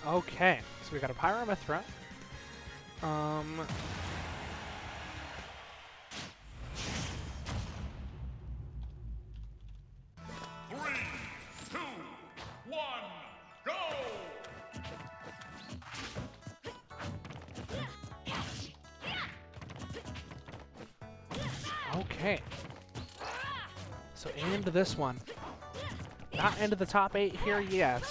Okay, so we got a Pyramithra. Okay. So into this one. Not into the top 8 here yet.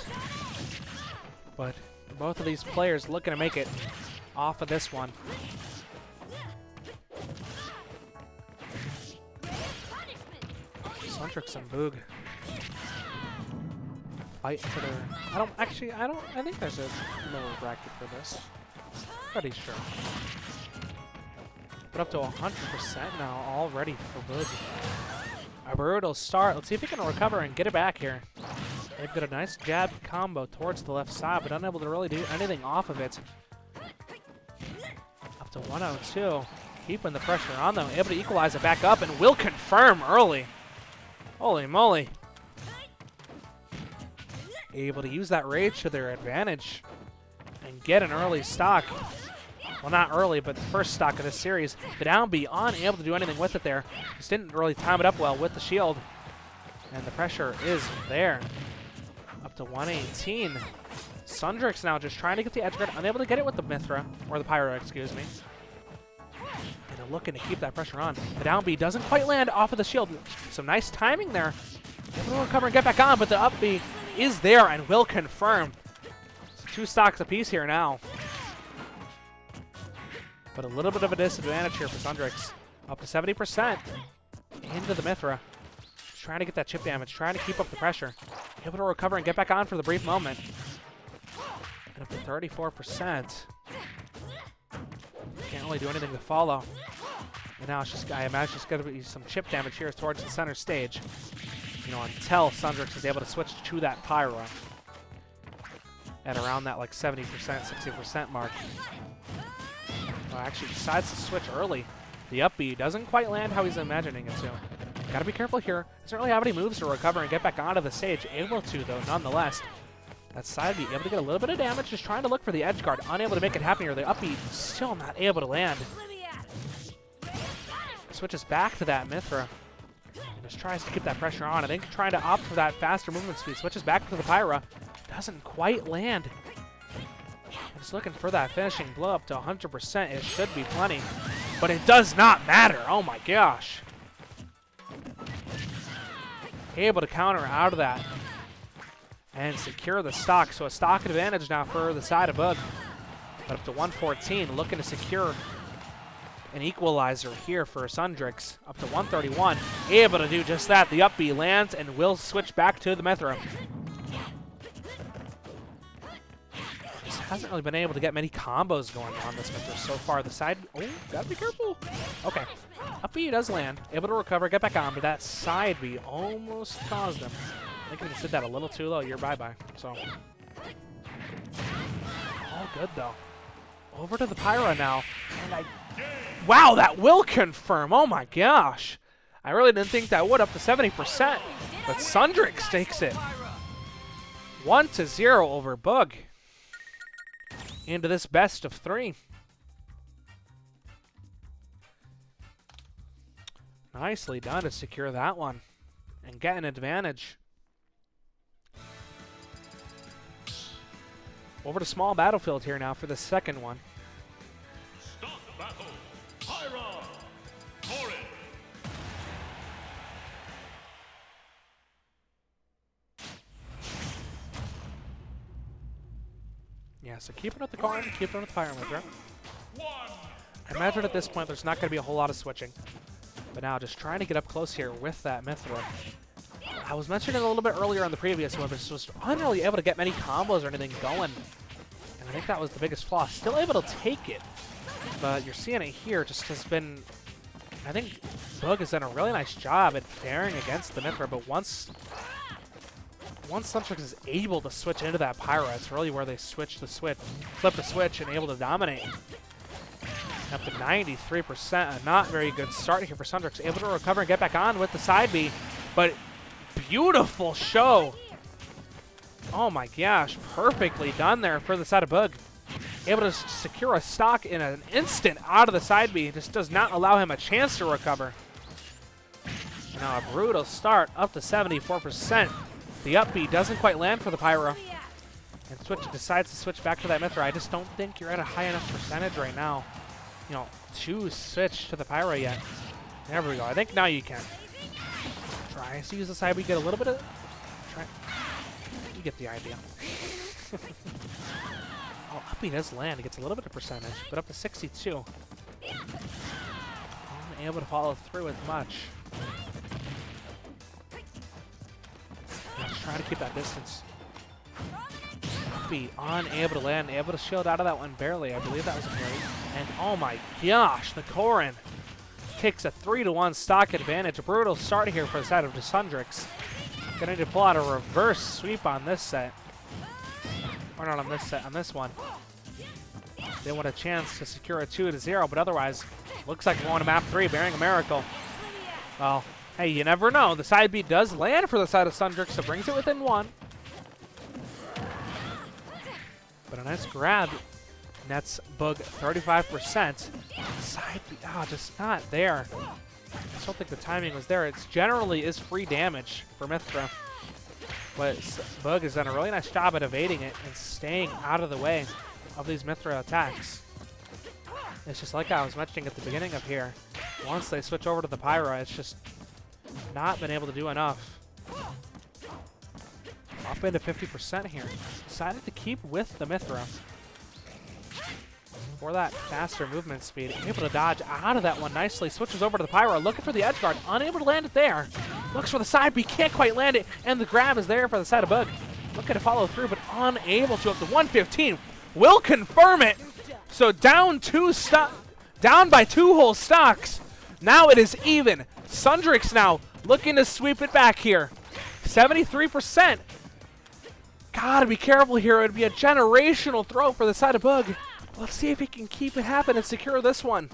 But both of these players looking to make it off of this one. Sundrixx and Boog. Fight for their... I think there's a lower bracket for this. Pretty sure. But up to 100% now already for Boog. A brutal start. Let's see if he can recover and get it back here. They've got a nice jab combo towards the left side, but unable to really do anything off of it. Up to 102. Keeping the pressure on them. Able to equalize it back up and will confirm early. Holy moly. Able to use that rage to their advantage and get an early stock. Well, not early, but the first stock of this series. The down B unable to do anything with it there. Just didn't really time it up well with the shield. And the pressure is there. Up to 118. Sundrixx now just trying to get the edge guard. Unable to get it with the Mithra, or the Pyro, excuse me. And they're looking to keep that pressure on. The down B doesn't quite land off of the shield. Some nice timing there. Able to recover and get back on, but the up B is there and will confirm. So 2 stocks apiece here now. But a little bit of a disadvantage here for Sundrixx. Up to 70%. Into the Mithra. Just trying to get that chip damage, trying to keep up the pressure. Able to recover and get back on for the brief moment. And up to 34%. Can't really do anything to follow. And now it's just, I imagine it's going to be some chip damage here towards the center stage. You know, until Sundrixx is able to switch to that Pyro. At around that like 70%, 60% mark. Well, actually decides to switch early. The up B doesn't quite land how he's imagining it to. Gotta be careful here. Doesn't really have any moves to recover and get back onto the stage. Able to, though, nonetheless. That side B able to get a little bit of damage, just trying to look for the edge guard. Unable to make it happen here. The up B still not able to land. Switches back to that Mithra. And just tries to keep that pressure on. I think trying to opt for that faster movement speed. Switches back to the Pyra. Doesn't quite land. Just looking for that finishing blow up to 100%. It should be plenty. But it does not matter. Oh my gosh. Able to counter out of that. And secure the stock. So a stock advantage now for the side of Boog. But up to 114. Looking to secure an equalizer here for Sundrixx. Up to 131. Able to do just that. The up B lands and will switch back to the Mithra. Hasn't really been able to get many combos going on this Mithra so far. The side, oh, gotta be careful. Okay, up B does land, able to recover, get back on, but that side B almost caused him. I think I just did that a little too low. You're bye-bye. So, all good though. Over to the Pyra now, and wow, that will confirm. Oh my gosh, I really didn't think that would. Up to 70%, but Sundrixx takes it. 1-0 over Boog. Into this best of 3. Nicely done to secure that one and get an advantage. Over to small battlefield here now for the second one. Stop battle. Pyra. Corrin. Yeah, so keeping with the Corrin, keeping with the Pyramithra. I imagine at this point there's not going to be a whole lot of switching. But now just trying to get up close here with that Mithra. I was mentioning a little bit earlier on the previous one, but just wasn't really able to get many combos or anything going. And I think that was the biggest flaw. Still able to take it. But you're seeing it here just has been... I think Boog has done a really nice job at faring against the Mithra, but once Sundrixx is able to switch into that Pyra, it's really where they flip the switch, and able to dominate. Up to 93%, a not very good start here for Sundrixx. Able to recover and get back on with the side B, but beautiful show Oh my gosh, perfectly done there for the side of Boog. Able to secure a stock in an instant out of the side B. Just does not allow him a chance to recover. Now a brutal start, up to 74%. The up B doesn't quite land for the Pyro. And decides to switch back to that Mithra. I just don't think you're at a high enough percentage right now, you know, to switch to the Pyro yet. There we go. I think now you can. Try to use the side B, get a little bit of... Try. You get the idea. Oh, up B does land. It gets a little bit of percentage, but up to 62. Unable to follow through with much. Just trying to keep that distance. Unable to land, able to shield out of that one barely. I believe that was a parry. And oh my gosh, the Corrin takes a 3-to-1 stock advantage. A brutal start here for the side of the Sundrixx. Gonna need to pull out a reverse sweep on this set. Or not on this set, on this one. They want a chance to secure a 2-0, but otherwise, looks like we're on to map 3, bearing a miracle. Well, hey, you never know. The side B does land for the side of Sundrixx, so brings it within 1. But a nice grab nets Boog 35%. Side B, just not there. I still think the timing was there. It generally is free damage for Mithra. But Boog has done a really nice job at evading it and staying out of the way of these Mithra attacks. It's just like I was mentioning at the beginning of here. Once they switch over to the Pyro, it's just not been able to do enough. Up into 50% here. Decided to keep with the Mithra for that faster movement speed. Able to dodge out of that one nicely. Switches over to the Pyro, looking for the edge guard. Unable to land it there. Looks for the side B, can't quite land it. And the grab is there for the side of Boog. Looking to follow through, but unable to. Up to 115. Will confirm it. So down by 2 whole stocks. Now it is even. Sundrixx now looking to sweep it back here. 73%. Gotta be careful here. It would be a generational throw for the side of Boog. Let's see if he can keep it happen and secure this one.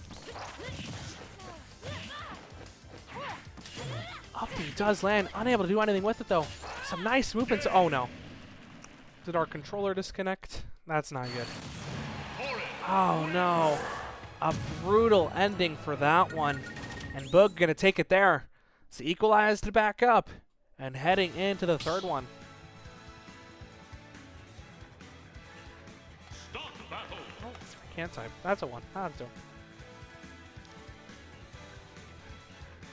Up B does land. Unable to do anything with it, though. Some nice movements. Oh, no. Did our controller disconnect? That's not good. Oh, no. A brutal ending for that one. And Boog gonna take it there. It's equalized to back up. And heading into the third one. Can't type. That's a 1. I'll do.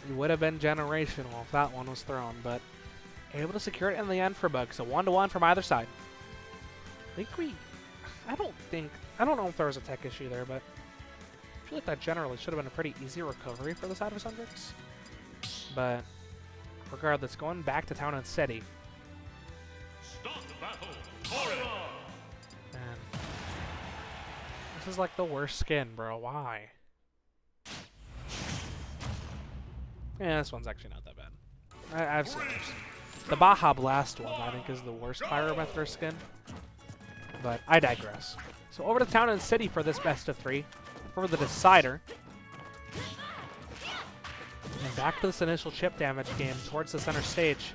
It would have been generational if that one was thrown, but able to secure it in the end for Boog. So 1-to-1 from either side. I don't know if there was a tech issue there, but I feel like that generally should have been a pretty easy recovery for the side of Sundrixx. But regardless, going back to town and city. This is like the worst skin, bro. Why? Yeah, this one's actually not that bad. I've seen worse. The Baja Blast one, I think, is the worst Pyrometer skin. But I digress. So over to town and city for this best of 3. For the decider. And back to this initial chip damage game towards the center stage.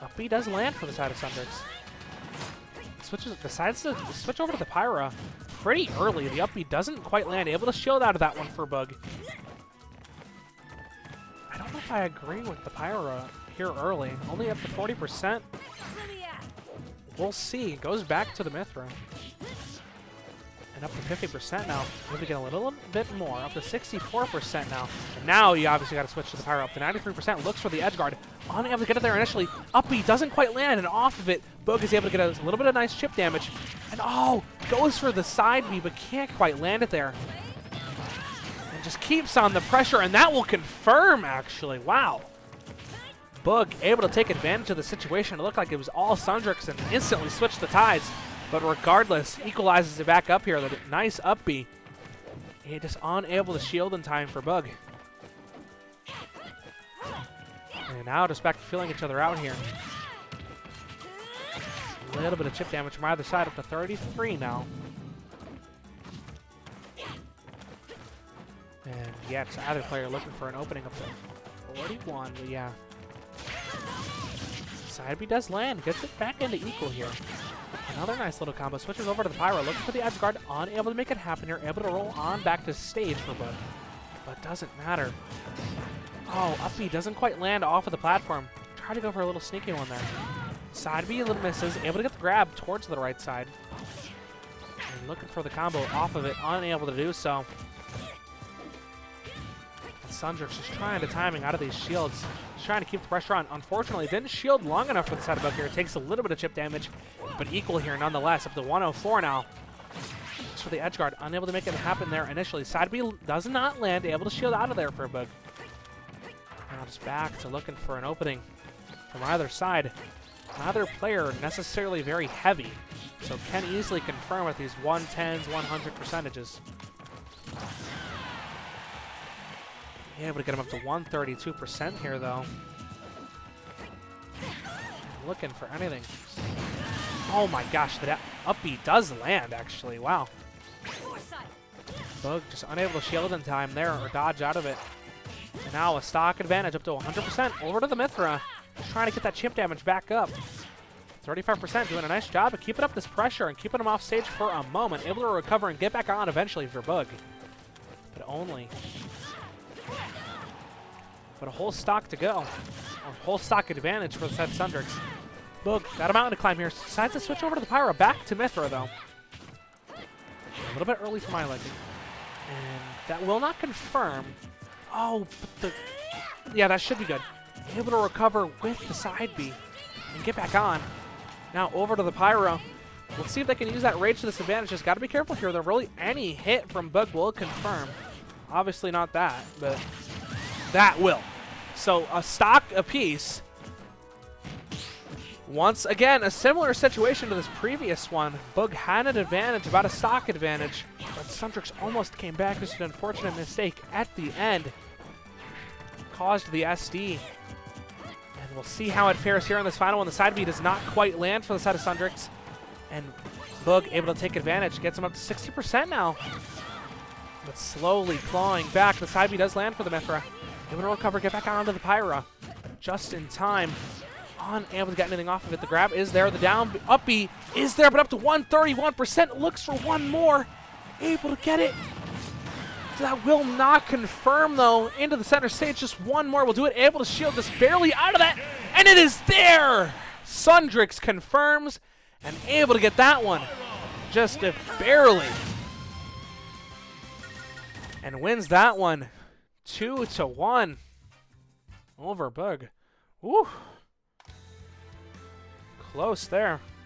Up B does land for the side of Sundrixx. Decides to switch over to the Pyra pretty early. The up B doesn't quite land. Able to shield out of that one for Boog. I don't know if I agree with the Pyra here early. Only up to 40%. We'll see. Goes back to the Mithra. And up to 50% now. Maybe get a little bit more. Up to 64% now. And now you obviously got to switch to the Pyro. Up to 93%. Looks for the edge guard. Unable to get it there initially. Up B doesn't quite land. And off of it, Boog is able to get a little bit of nice chip damage. And oh, goes for the side B, but can't quite land it there. And just keeps on the pressure. And that will confirm, actually. Wow. Boog able to take advantage of the situation. It looked like it was all Sundrixx and instantly switched the tides. But regardless, equalizes it back up here. The nice up B. He just unable to shield in time for Boog. And now just back to feeling each other out here. A little bit of chip damage from either side, up to 33 now. And yeah, it's either player looking for an opening up to 41, but yeah. Side B does land. Gets it back into equal here. Another nice little combo. Switches over to the Pyro. Looking for the edge guard. Unable to make it happen here. Able to roll on back to stage for boog. But doesn't matter. Oh, up B doesn't quite land off of the platform. Try to go for a little sneaky one there. Side B a little misses. Able to get the grab towards the right side. And looking for the combo off of it. Unable to do so. And Sundrixx just trying to timing out of these shields. Just trying to keep the pressure on. Unfortunately, didn't shield long enough for the side of boog here. It takes a little bit of chip damage, but equal here nonetheless. Up to 104 now. Just for the edge guard. Unable to make it happen there initially. Side B does not land. Able to shield out of there for a boog. Now just back to looking for an opening from either side. Neither player necessarily very heavy, so can easily confirm with these 110s, 100 percentages. Able to get him up to 132% here, though. Looking for anything. Oh my gosh, that up B does land, actually. Wow. Boog just unable to shield in time there or dodge out of it. And now a stock advantage up to 100% over to the Mithra. Just trying to get that chip damage back up. 35% doing a nice job of keeping up this pressure and keeping him off stage for a moment. Able to recover and get back on eventually for boog. But only. But a whole stock to go. A whole stock advantage for the set Sundrixx. Boog got a mountain to climb here. Decides to switch over to the Pyro. Back to Mithra, though. A little bit early for my liking. And that will not confirm. Oh, but the... Yeah, that should be good. Able to recover with the side B and get back on. Now over to the Pyro. Let's see if they can use that rage to this advantage. Just got to be careful here. There really any hit from boog will confirm. Obviously not that, but that will. So a stock apiece. Once again, a similar situation to this previous one. Boog had an advantage, about a stock advantage, but Sundrixx almost came back. Just an unfortunate mistake at the end. Caused the SD. And we'll see how it fares here on this final one. The side B does not quite land for the side of Sundrixx. And boog able to take advantage. Gets him up to 60% now. But slowly clawing back. The side B does land for the Mithra. Able to recover, get back onto the Pyra. Just in time. Unable to get anything off of it. The grab is there. The down up B is there, but up to 131%. Looks for one more. Able to get it. That will not confirm, though, into the center stage. Just one more will do it. Able to shield this barely out of that. And it is there! Sundrixx confirms and able to get that one. Just barely. And wins that one 2-1 over boog. Woo! Close there.